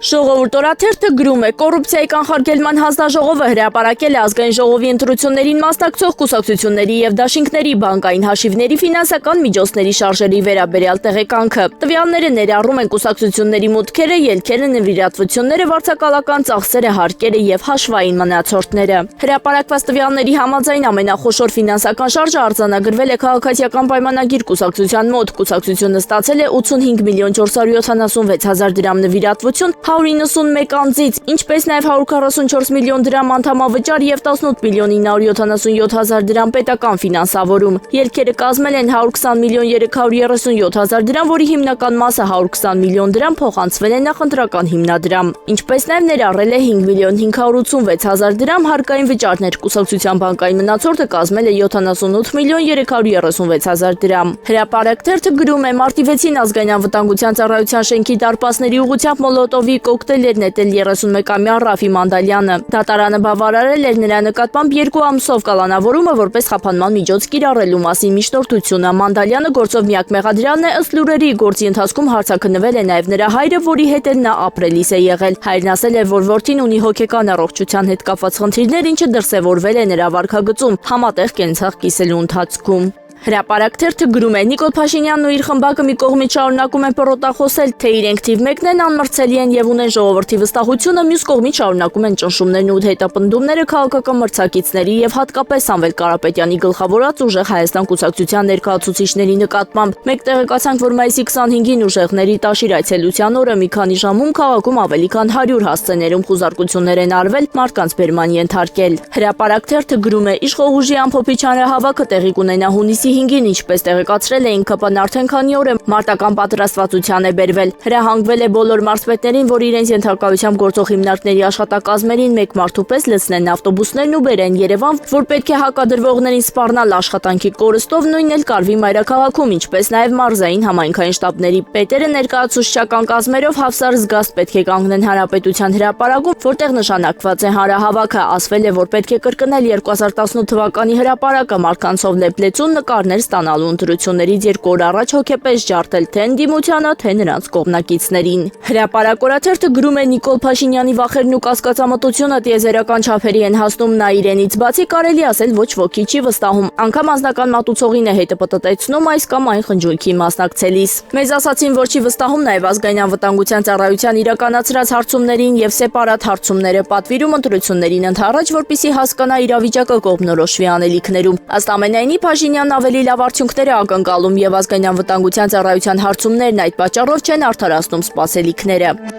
Ժողովուրդ օրաթերթը գրում է, կոռուպցիայի կանխարգելման հանձնաժողովը հրապարակել է ազգային ժողովի ընտրություններին մասնակցող կուսակցությունների և դաշինքների բանկային հաշիվների ֆինանսական միջոցների շարժերի վերաբերյալ տեղեկանքը։ Տվյալները ներառում են կուսակցությունների մուտքերը, ելքերը, նվիրատվությունները, վարձակալական ծախսերը, հարկերը և հաշվային մնացորդները։ Հրապարակված տվյալների համաձայն ամենախոշոր ֆինանսական շարժը արձանագրվել է քաղաքացիական պայմանագիր կուսակցության մոտ։ Կուսակցությունը ստացել է 85 միլիոն 476 հազար դրամ նվիրատվություն 191 անձից, ինչպես նաև 144 միլիոն դրամ անդամավճար և 18 միլիոն 977 հազար դրամ պետական ֆինանսավորում։ Ելքերը կազմել են 120 միլիոն 337 հազար դրամ, որի հիմնական մասը 120 միլիոն դրամ փոխանցվել է նախընտրական հիմնադրամ, ինչպես նաև ներառել է 5 միլիոն 586 հազար դրամ հարկային վճարներ։ Կուսակցության բանկային մնացորդը կազմել է 78 միլիոն 336 հազար դրամ։ Հրապարակ թերթը գրում է, մարտի 6-ին ազգային անվտանգության ծառայության շենքի դարպասների ուղղությամբ մոլոտովի կոկտեյլեր նետել 31-ամյա Ռաֆի Մանդալյանը։ Դատարանը բավարարել էր նրա նկատմամբ 2 ամսով կալանավորումը որպես խափանման միջոց կիրառելու մասին միջնորդությունը։ Մանդալյանը գործով միակ մեղադրյալն է, ըստ լուրերի, գործի ընթացքում հարցաքննվել է նաև նրա հայրը, որի հետ էլ նա ապրելիս է եղել։ Հայրն ասել է, որ որդին ունի հոգեկան առողջության հետ կապված խնդիրներ, ինչը դրսևորվել է նրա վարքագծում համատեղ կենցաղ կիսելու ընթացքում։ Հրապարակ թերթը գրում է, Նիկոլ Փաշինյանն ու իր խմբակը մի կողմից շարունակում են պռոտախոսել, թե իրենք թիվ 1-ն են, անմրցելի են եւ ունեն ժողովրդի վստահությունը, մյուս կողմից շարունակում են ճնշումներն ու հետապնդումները քաղաքական մրցակիցների եւ հատկապես Սամվել Կարապետյանի գլխավորած ուժեղ Հայաստան կուսակցության ներկայացուցիչների նկատմամբ։ Մեկ տեղեկացանք, որ մայիսի 25-ին ուժեղների տաշիր այցելության օրը մի քանի ժամում քաղաքում ավելի քան 100 հասցեներում խուզարկություններ են արվել, մարդկանց բերման ենթարկել։ Հրապարակ թերթը գրում է, իշխող ուժի ամփոփիչ հանրահավաքը տեղի կունենա հունիսի 5-ին, ինչպես տեղեկացրել էին ԿՊ-ն արդեն քանի օր է մարտական պատրաստվածության է բերվել։ Հրահանգվել է բոլոր մարզպետերին, որ իրենց ենթակայությամբ գործող հիմնարկների աշխատակազմերին մեկ մարդու պես լցնեն ավտոբուսներն ու բերեն Երևան, որ պետք է հակադրվողներին սպառնալ աշխատանքի կորստով, նույնն էլ կարվի մայրաքաղաքում, ինչպես նաև մարզային համայնքային շտաբների պետերը ներկայացուցչական կազմերով հավասար զգաստ պետք է կանգնեն Հանրապետության հրապարակում, որտեղ նշանակված է հանրահավաքը։ Ասվել է, որ պետք է կրկնել 2018 թվականի հրապարակը մարդկանցով լեփլեցուն նկարներ ստանալու ընտրություններից 2 օր առաջ հոգեպես ջարդել թե ընդդիմությանը, թե նրանց կողմնակիցներին։ Հրապարակ օրաթերթը գրում է, Նիկոլ Փաշինյանի վախերն ու կասկածամտությունը տիեզերական չափերի են հասնում, նա իրենից բացի կարելի ասել ոչ ոքի չի վստահում, անգամ անձնական մատուցողին է հետը պտտեցնում այս կամ այն խնջույքի մասնակցելիս։ Մեզ ասացին, որ չի վստահում նաև ազգային անվտանգության ծառայության իրականացրած հարցումներին եւ սեպարատ հարցումները պատվիրում ընտրություններին ընդառաջ, որպեսզի հասկանա իրավիճակը կողմնորոշվի անելիքներում։ Ըստ ամենայնի Փաշինյանն ավելի լավ արդյունքներ է ակնկալում եւ ազգային անվտանգության ծառայության հարցումներն այդ պատճառով չեն արդարացնում սպասելիքները։